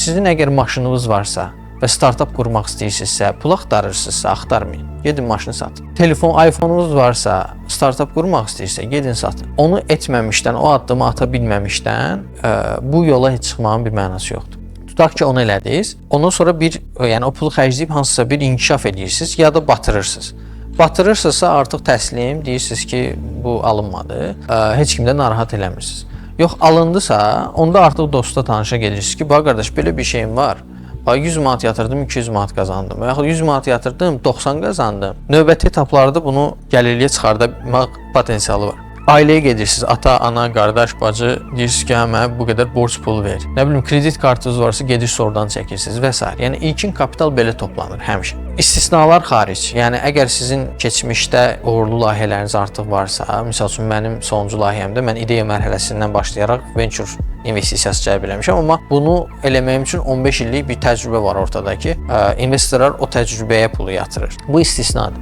Sizin əgər maşınınız varsa və startap qurmaq istəyirsinizsə, pul axtarırsınızsa, axtarmayın. Gedin maşını satın. iPhone-unuz varsa, startap qurmaq istəyirsə, gedin satın. Onu etməmişdən, o addımı ata bilməmişdən bu yola heç çıxmağın bir mənası yoxdur. Tutaq ki, onu elədiniz. Ondan sonra yəni o pulu xərcləyib hansısa bir inkişaf edirsiniz ya da batırırsınız. Batırırsınızsa artıq təslim, deyirsiniz ki, bu alınmadı. Heç kimdə narahat eləmirsiniz. Yox, alındısa, onda artıq dosta, tanışa gelirsiniz ki, bax qardaş, belə bir şeyim var. 100 manat yatırdım, 200 manat qazandım. Yaxud 100 manat yatırdım, 90 qazandım. Növbəti etaplarda bunu gəlirliyə çıxarmaq potensialı var. Ailəyə gedirsiniz, ata, ana, qardaş, bacı, deyirsiniz ki, mənə bu qədər borc pulu ver. Nə bilim, kredit kartınız varsa gedirsiniz oradan çəkirsiniz və s. Yəni ilkin kapital belə toplanır həmişə. İstisnalar xaric. Yəni əgər sizin keçmişdə uğurlu layihələriniz artıq varsa, məsəl üçün mənim sonuncu layihəmdə mən ideya mərhələsindən başlayaraq venture investisiyası cəlb eləmişəm, amma bunu eləməyim üçün 15 illik bir təcrübə var ortada ki, investorlar o təcrübəyə pulu yatırır. Bu istisnadır.